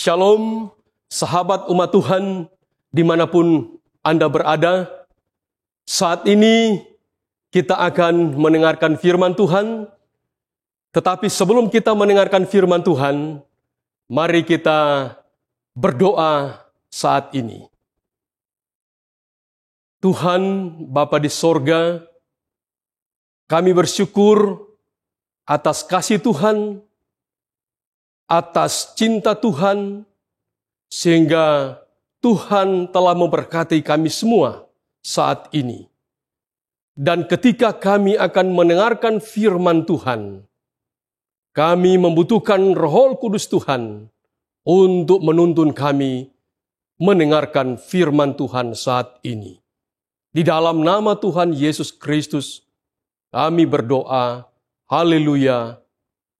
Shalom, sahabat umat Tuhan, dimanapun Anda berada. Saat ini kita akan mendengarkan firman Tuhan. Tetapi sebelum kita mendengarkan firman Tuhan, mari kita berdoa saat ini. Tuhan, Bapa di sorga, kami bersyukur atas kasih Tuhan, atas cinta Tuhan, sehingga Tuhan telah memberkati kami semua saat ini. Dan ketika kami akan mendengarkan firman Tuhan, kami membutuhkan Roh Kudus Tuhan untuk menuntun kami mendengarkan firman Tuhan saat ini. Di dalam nama Tuhan Yesus Kristus, kami berdoa, haleluya,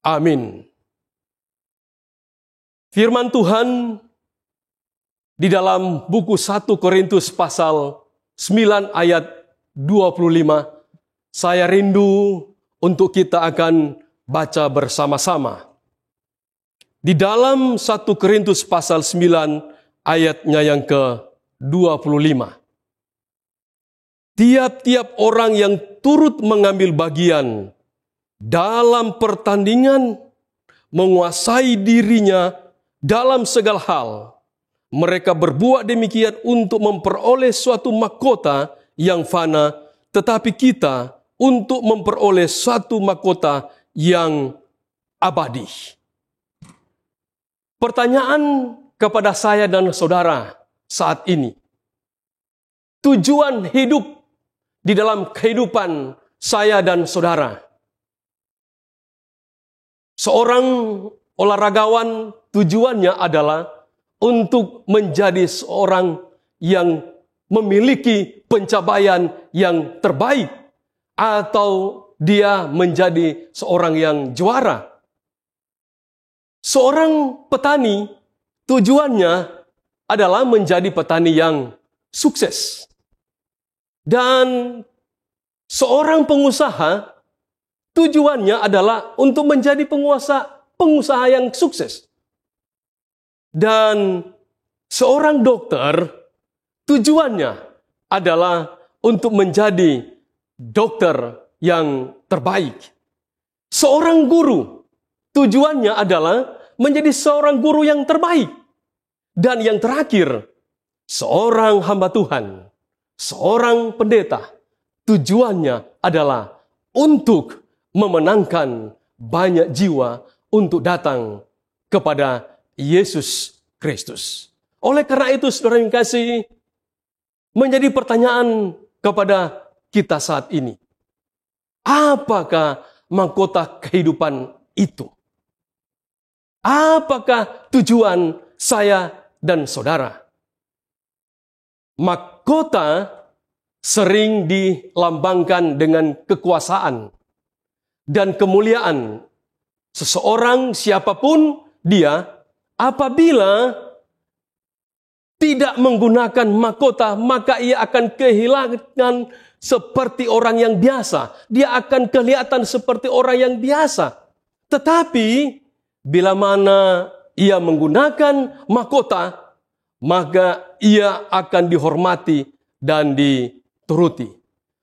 amin. Firman Tuhan di dalam buku 1 Korintus pasal 9 ayat 25, saya rindu untuk kita akan baca bersama-sama. Di dalam 1 Korintus pasal 9 ayatnya yang ke-25. Tiap-tiap orang yang turut mengambil bagian dalam pertandingan menguasai dirinya dalam segala hal. Mereka berbuat demikian untuk memperoleh suatu mahkota yang fana, tetapi kita untuk memperoleh suatu mahkota yang abadi. Pertanyaan kepada saya dan saudara saat ini. Tujuan hidup di dalam kehidupan saya dan saudara. Seorang olaragawan tujuannya adalah untuk menjadi seorang yang memiliki pencapaian yang terbaik, atau dia menjadi seorang yang juara. Seorang petani tujuannya adalah menjadi petani yang sukses. Dan seorang pengusaha tujuannya adalah untuk menjadi pengusaha yang sukses. Dan seorang dokter tujuannya adalah untuk menjadi dokter yang terbaik. Seorang guru tujuannya adalah menjadi seorang guru yang terbaik. Dan yang terakhir, seorang hamba Tuhan, seorang pendeta, tujuannya adalah untuk memenangkan banyak jiwa untuk datang kepada Yesus Kristus. Oleh karena itu, saudara yang kasih, menjadi pertanyaan kepada kita saat ini. Apakah mahkota kehidupan itu? Apakah tujuan saya dan saudara? Mahkota sering dilambangkan dengan kekuasaan dan kemuliaan. Seseorang siapapun dia, apabila tidak menggunakan mahkota, maka ia akan kehilangan seperti orang yang biasa. Dia akan kelihatan seperti orang yang biasa. Tetapi bila mana ia menggunakan mahkota, maka ia akan dihormati dan dituruti.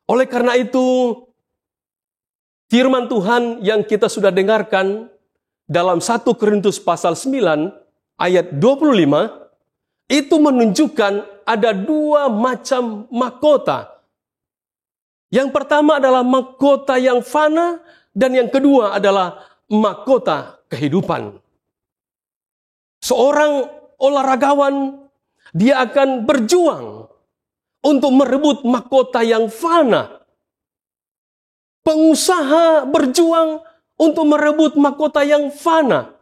Oleh karena itu, firman Tuhan yang kita sudah dengarkan dalam 1 Korintus pasal 9 ayat 25, itu menunjukkan ada dua macam mahkota. Yang pertama adalah mahkota yang fana, dan yang kedua adalah mahkota kehidupan. Seorang olaragawan, dia akan berjuang untuk merebut mahkota yang fana. Pengusaha berjuang untuk merebut mahkota yang fana.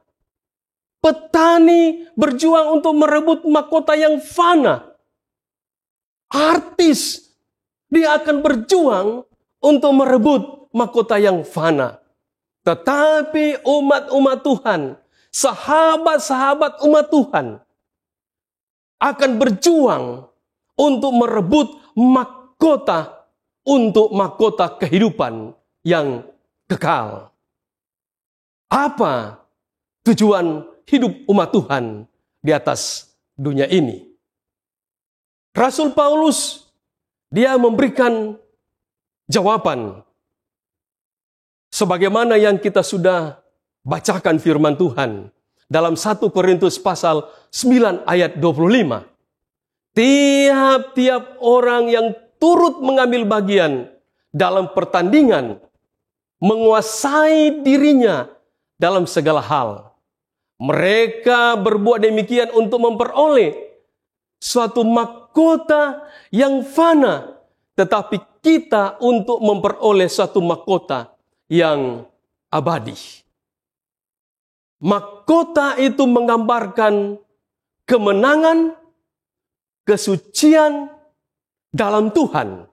Petani berjuang untuk merebut mahkota yang fana. Artis, dia akan berjuang untuk merebut mahkota yang fana. Tetapi umat-umat Tuhan, sahabat-sahabat umat Tuhan, akan berjuang untuk merebut mahkota, untuk mahkota kehidupan yang kekal. Apa tujuan hidup umat Tuhan di atas dunia ini. Rasul Paulus, dia memberikan jawaban sebagaimana yang kita sudah bacakan firman Tuhan dalam 1 Korintus pasal 9 ayat 25. Tiap-tiap orang yang turut mengambil bagian dalam pertandingan menguasai dirinya dalam segala hal. Mereka berbuat demikian untuk memperoleh suatu mahkota yang fana, tetapi kita untuk memperoleh suatu mahkota yang abadi. Mahkota itu menggambarkan kemenangan, kesucian dalam Tuhan.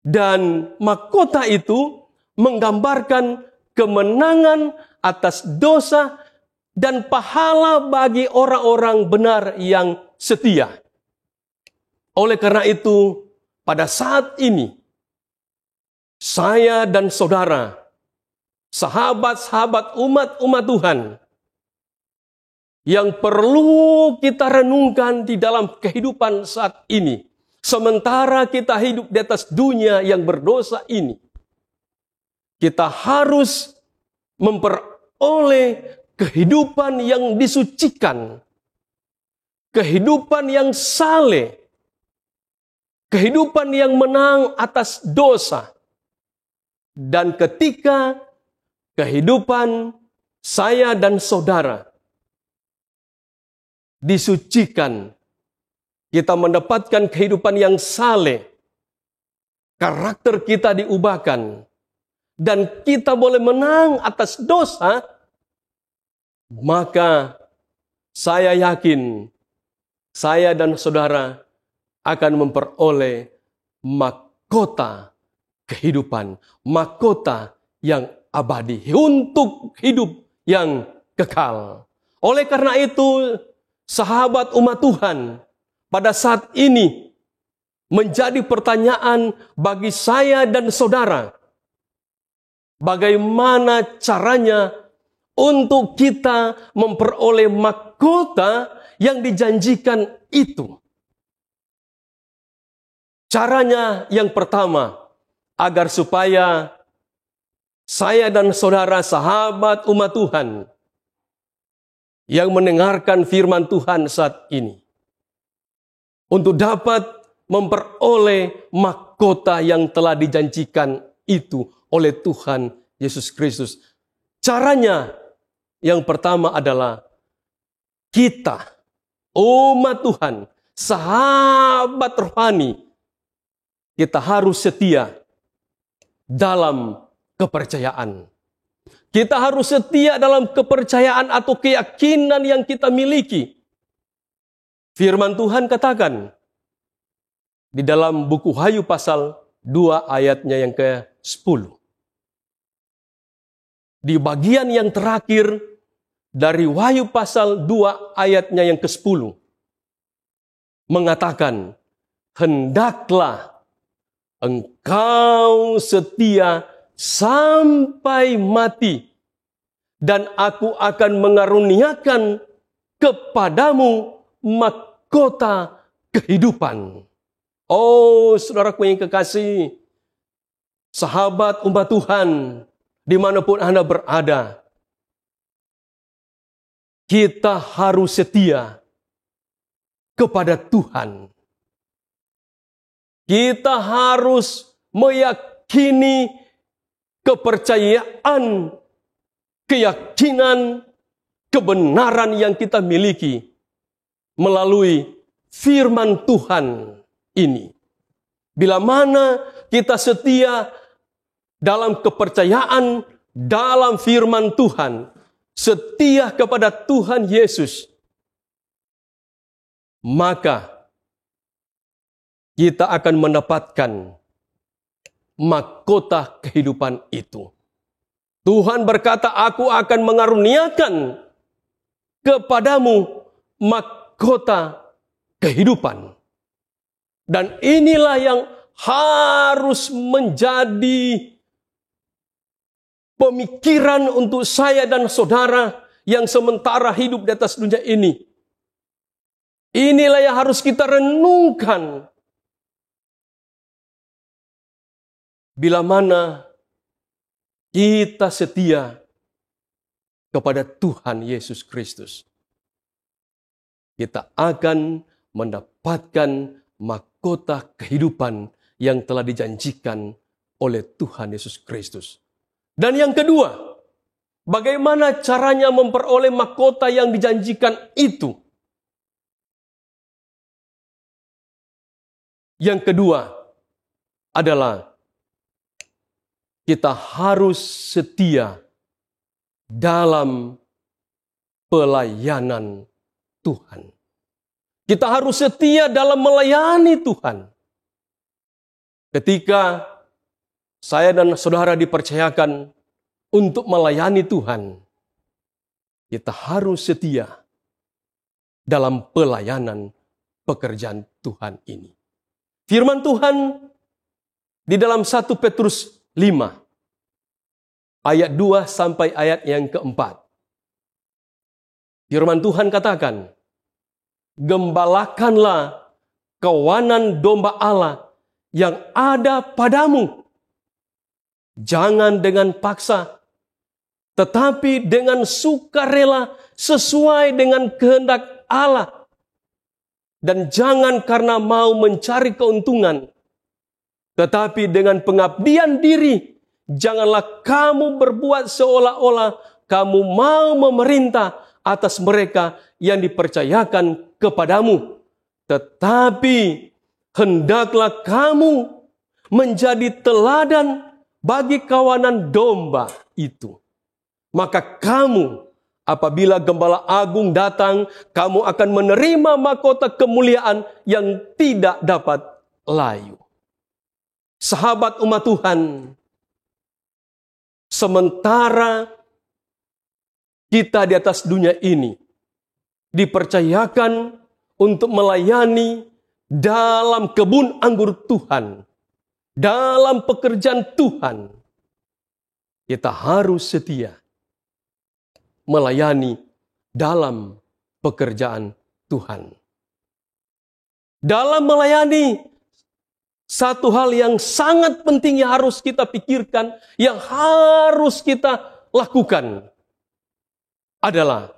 Dan mahkota itu menggambarkan kemenangan atas dosa dan pahala bagi orang-orang benar yang setia. Oleh karena itu, pada saat ini, saya dan saudara, sahabat-sahabat umat Tuhan, yang perlu kita renungkan di dalam kehidupan saat ini, sementara kita hidup di atas dunia yang berdosa ini, kita harus memperoleh kehidupan yang disucikan, kehidupan yang saleh, kehidupan yang menang atas dosa. Dan ketika kehidupan saya dan saudara disucikan, kita mendapatkan kehidupan yang saleh, karakter kita diubahkan, dan kita boleh menang atas dosa, maka saya yakin saya dan saudara akan memperoleh mahkota kehidupan, mahkota yang abadi untuk hidup yang kekal. Oleh karena itu, sahabat umat Tuhan, pada saat ini menjadi pertanyaan bagi saya dan saudara, bagaimana caranya untuk kita memperoleh mahkota yang dijanjikan itu? Caranya yang pertama, agar supaya saya dan saudara sahabat umat Tuhan yang mendengarkan firman Tuhan saat ini, untuk dapat memperoleh mahkota yang telah dijanjikan itu oleh Tuhan Yesus Kristus. Caranya yang pertama adalah kita, umat Tuhan, sahabat rohani, kita harus setia dalam kepercayaan. Kita harus setia dalam kepercayaan atau keyakinan yang kita miliki. Firman Tuhan katakan di dalam buku Wahyu pasal 2 ayatnya yang ke-10. Di bagian yang terakhir dari Wahyu pasal 2 ayatnya yang ke-10. Mengatakan, hendaklah engkau setia sampai mati, dan aku akan mengaruniakan kepadamu mahkota kehidupan. Oh, saudaraku yang kekasih, sahabat umat Tuhan, dimanapun Anda berada, kita harus setia kepada Tuhan. Kita harus meyakini kepercayaan, keyakinan, kebenaran yang kita miliki melalui firman Tuhan ini. Bila mana kita setia dalam kepercayaan, dalam firman Tuhan, setia kepada Tuhan Yesus, maka kita akan mendapatkan mahkota kehidupan itu. Tuhan berkata, aku akan mengaruniakan kepadamu mahkota kehidupan. Dan inilah yang harus menjadi pemikiran untuk saya dan saudara yang sementara hidup di atas dunia ini. Inilah yang harus kita renungkan. Bila mana kita setia kepada Tuhan Yesus Kristus, kita akan mendapatkan mahkota kehidupan yang telah dijanjikan oleh Tuhan Yesus Kristus. Dan yang kedua, bagaimana caranya memperoleh mahkota yang dijanjikan itu? Yang kedua adalah kita harus setia dalam pelayanan Tuhan. Kita harus setia dalam melayani Tuhan. Ketika saya dan saudara dipercayakan untuk melayani Tuhan, kita harus setia dalam pelayanan pekerjaan Tuhan ini. Firman Tuhan di dalam 1 Petrus 5, ayat 2 sampai ayat yang keempat. Firman Tuhan katakan, gembalakanlah kawanan domba Allah yang ada padamu. Jangan dengan paksa, tetapi dengan sukarela sesuai dengan kehendak Allah. Dan jangan karena mau mencari keuntungan, tetapi dengan pengabdian diri. Janganlah kamu berbuat seolah-olah kamu mau memerintah atas mereka yang dipercayakan kepadamu. Tetapi hendaklah kamu menjadi teladan bagi kawanan domba itu. Maka kamu, apabila Gembala Agung datang, kamu akan menerima mahkota kemuliaan yang tidak dapat layu. Sahabat umat Tuhan, sementara kita di atas dunia ini dipercayakan untuk melayani dalam kebun anggur Tuhan, dalam pekerjaan Tuhan, kita harus setia melayani dalam pekerjaan Tuhan. Dalam melayani, satu hal yang sangat penting yang harus kita pikirkan, yang harus kita lakukan adalah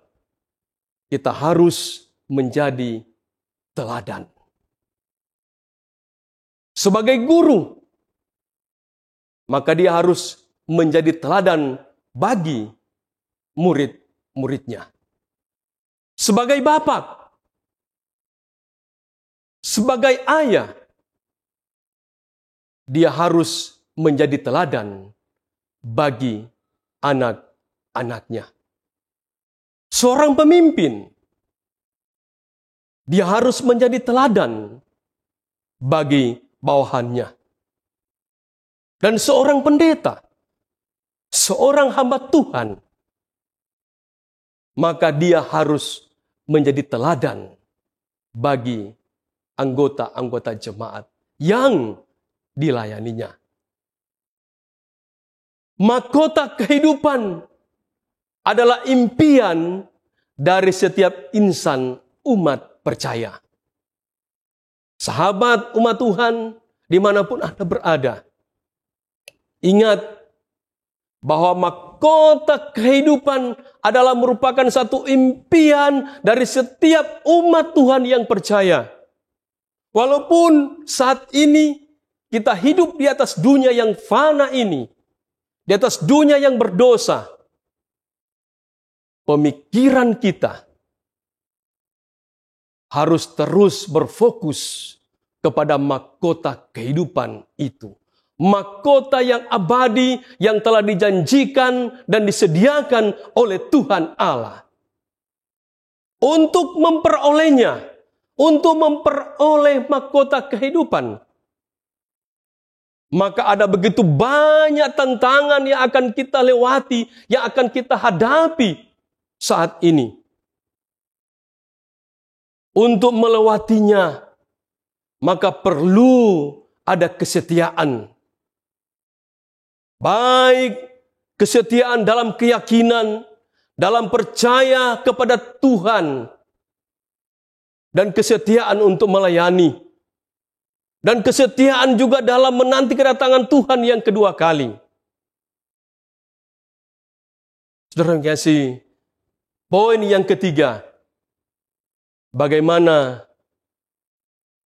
kita harus menjadi teladan. Sebagai guru, maka dia harus menjadi teladan bagi murid-muridnya. Sebagai bapak, sebagai ayah, dia harus menjadi teladan bagi anak-anaknya. Seorang pemimpin, dia harus menjadi teladan bagi bawahannya. Dan seorang pendeta, seorang hamba Tuhan, maka dia harus menjadi teladan bagi anggota-anggota jemaat yang dilayaninya. Mahkota kehidupan adalah impian dari setiap insan umat percaya. Sahabat umat Tuhan, dimanapun Anda berada, ingat bahwa mahkota kehidupan adalah merupakan satu impian dari setiap umat Tuhan yang percaya. Walaupun saat ini kita hidup di atas dunia yang fana ini, di atas dunia yang berdosa, pemikiran kita harus terus berfokus kepada mahkota kehidupan itu. Mahkota yang abadi yang telah dijanjikan dan disediakan oleh Tuhan Allah. Untuk memperolehnya, untuk memperoleh mahkota kehidupan, maka ada begitu banyak tantangan yang akan kita lewati, yang akan kita hadapi saat ini. Untuk melewatinya, maka perlu ada kesetiaan. Baik kesetiaan dalam keyakinan, dalam percaya kepada Tuhan dan kesetiaan untuk melayani, dan kesetiaan juga dalam menanti kedatangan Tuhan yang kedua kali. Saudara yang kasih, poin yang ketiga, bagaimana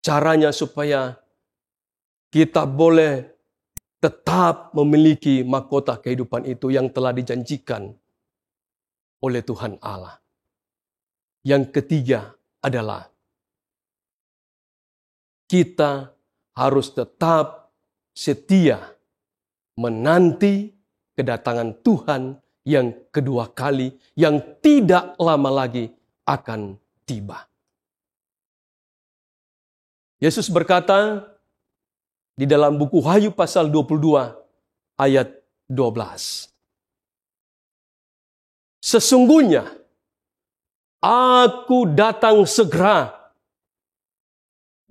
caranya supaya kita boleh tetap memiliki mahkota kehidupan itu yang telah dijanjikan oleh Tuhan Allah. Yang ketiga adalah kita harus tetap setia menanti kedatangan Tuhan yang kedua kali yang tidak lama lagi akan tiba. Yesus berkata di dalam buku Wahyu pasal 22 ayat 12. Sesungguhnya aku datang segera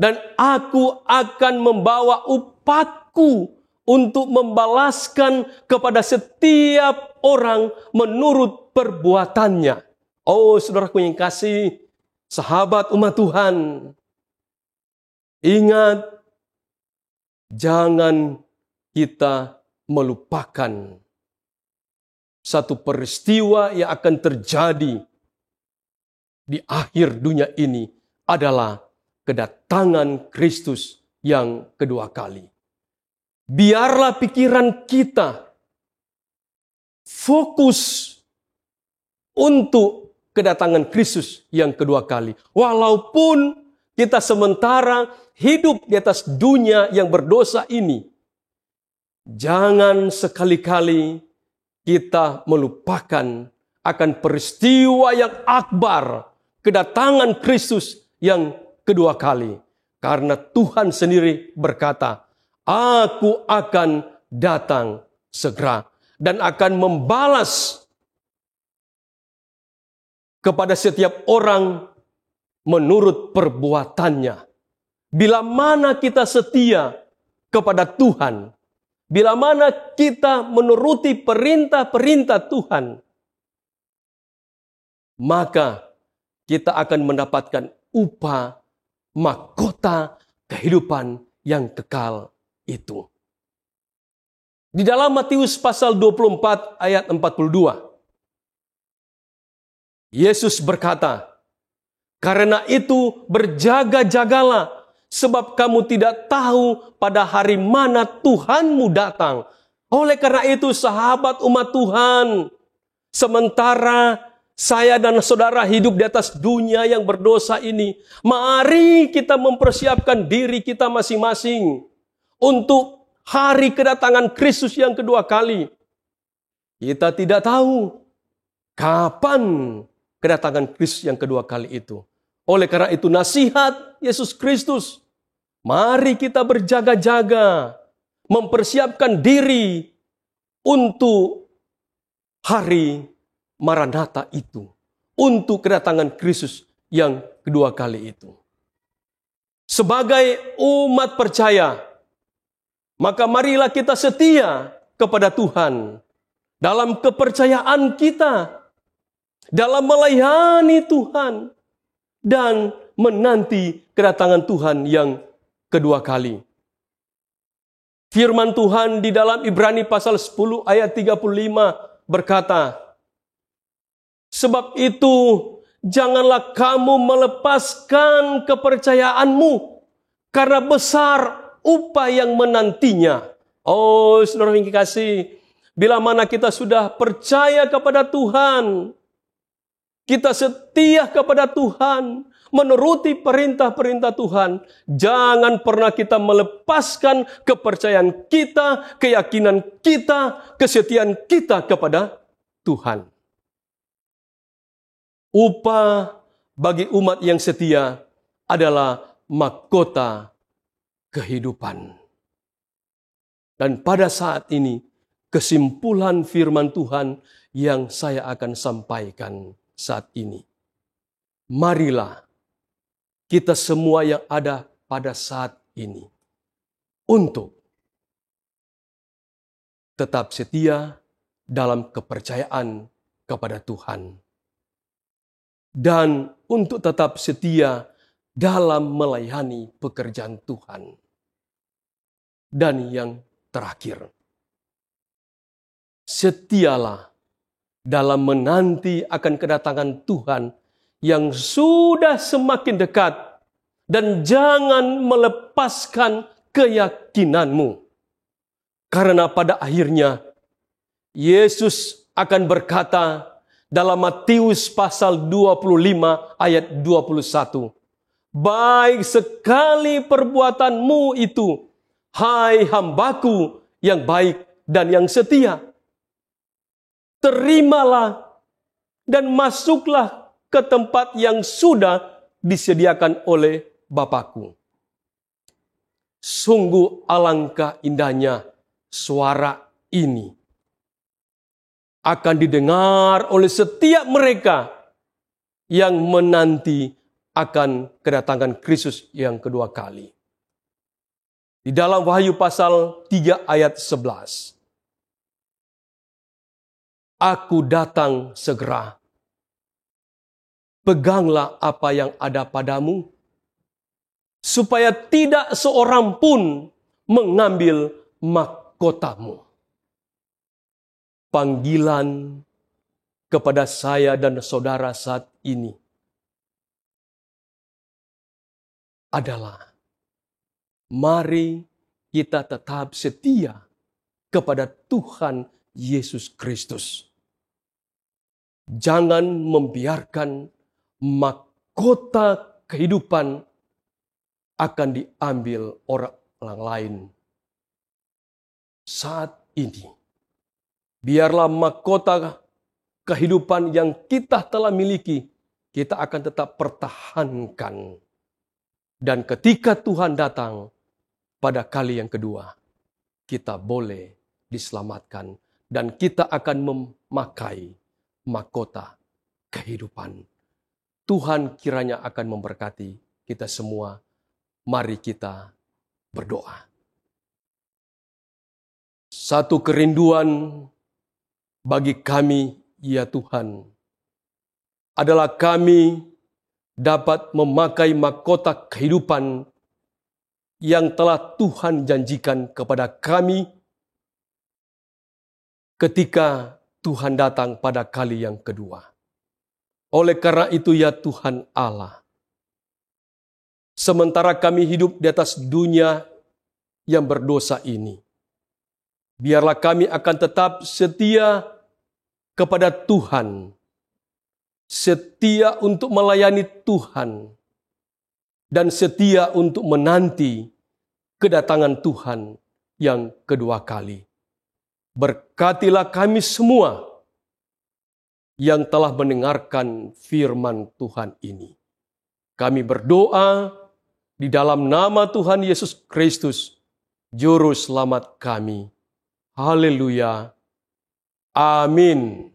dan aku akan membawa upahku untuk membalaskan kepada setiap orang menurut perbuatannya. Oh, saudaraku yang kasih, sahabat umat Tuhan, ingat, jangan kita melupakan satu peristiwa yang akan terjadi di akhir dunia ini adalah kedatangan Kristus yang kedua kali. Biarlah pikiran kita fokus untuk kedatangan Kristus yang kedua kali. Walaupun kita sementara hidup di atas dunia yang berdosa ini, jangan sekali-kali kita melupakan akan peristiwa yang akbar, kedatangan Kristus yang kedua kali. Karena Tuhan sendiri berkata, aku akan datang segera dan akan membalas kepada setiap orang menurut perbuatannya. Bila mana kita setia kepada Tuhan, bila mana kita menuruti perintah-perintah Tuhan, maka kita akan mendapatkan upah mahkota kehidupan yang kekal itu. Di dalam Matius pasal 24 ayat 42, Yesus berkata, karena itu berjaga-jagalah, sebab kamu tidak tahu pada hari mana Tuhanmu datang. Oleh karena itu, sahabat umat Tuhan, sementara saya dan saudara hidup di atas dunia yang berdosa ini, mari kita mempersiapkan diri kita masing-masing untuk hari kedatangan Kristus yang kedua kali. Kita tidak tahu kapan kedatangan Kristus yang kedua kali itu. Oleh karena itu, nasihat Yesus Kristus, mari kita berjaga-jaga, mempersiapkan diri untuk hari Maranatha itu, untuk kedatangan Kristus yang kedua kali itu. Sebagai umat percaya, maka marilah kita setia kepada Tuhan dalam kepercayaan kita, dalam melayani Tuhan, dan menanti kedatangan Tuhan yang kedua kali. Firman Tuhan di dalam Ibrani pasal 10 ayat 35 berkata, sebab itu janganlah kamu melepaskan kepercayaanmu, karena besar upah yang menantinya. Oh, saudara yang kekasih, bila mana kita sudah percaya kepada Tuhan, kita setia kepada Tuhan, menuruti perintah-perintah Tuhan, jangan pernah kita melepaskan kepercayaan kita, keyakinan kita, kesetiaan kita kepada Tuhan. Upah bagi umat yang setia adalah mahkota kehidupan. Dan pada saat ini, kesimpulan firman Tuhan yang saya akan sampaikan saat ini. Marilah kita semua yang ada pada saat ini untuk tetap setia dalam kepercayaan kepada Tuhan. Dan untuk tetap setia dalam melayani pekerjaan Tuhan. Dan yang terakhir, setialah dalam menanti akan kedatangan Tuhan yang sudah semakin dekat, dan jangan melepaskan keyakinanmu. Karena pada akhirnya Yesus akan berkata dalam Matius pasal 25 ayat 21, "Baik sekali perbuatanmu itu, hai hambaku yang baik dan yang setia. Terimalah dan masuklah ke tempat yang sudah disediakan oleh Bapakku." Sungguh alangkah indahnya suara ini akan didengar oleh setiap mereka yang menanti akan kedatangan Kristus yang kedua kali. Di dalam Wahyu pasal 3 ayat 11. "Aku datang segera. Peganglah apa yang ada padamu, supaya tidak seorang pun mengambil mahkotamu." Panggilan kepada saya dan saudara saat ini adalah, mari kita tetap setia kepada Tuhan Yesus Kristus. Jangan membiarkan mahkota kehidupan akan diambil orang lain. Saat ini, biarlah mahkota kehidupan yang kita telah miliki, kita akan tetap pertahankan. Dan ketika Tuhan datang pada kali yang kedua, kita boleh diselamatkan. Dan kita akan memakai mahkota kehidupan. Tuhan kiranya akan memberkati kita semua. Mari kita berdoa. Satu kerinduan bagi kami, ya Tuhan, adalah kami dapat memakai mahkota kehidupan yang telah Tuhan janjikan kepada kami ketika Tuhan datang pada kali yang kedua. Oleh karena itu, ya Tuhan Allah, sementara kami hidup di atas dunia yang berdosa ini, biarlah kami akan tetap setia kepada Tuhan, setia untuk melayani Tuhan, dan setia untuk menanti kedatangan Tuhan yang kedua kali. Berkatilah kami semua yang telah mendengarkan firman Tuhan ini. Kami berdoa di dalam nama Tuhan Yesus Kristus, Juru Selamat kami. Haleluya. Amin.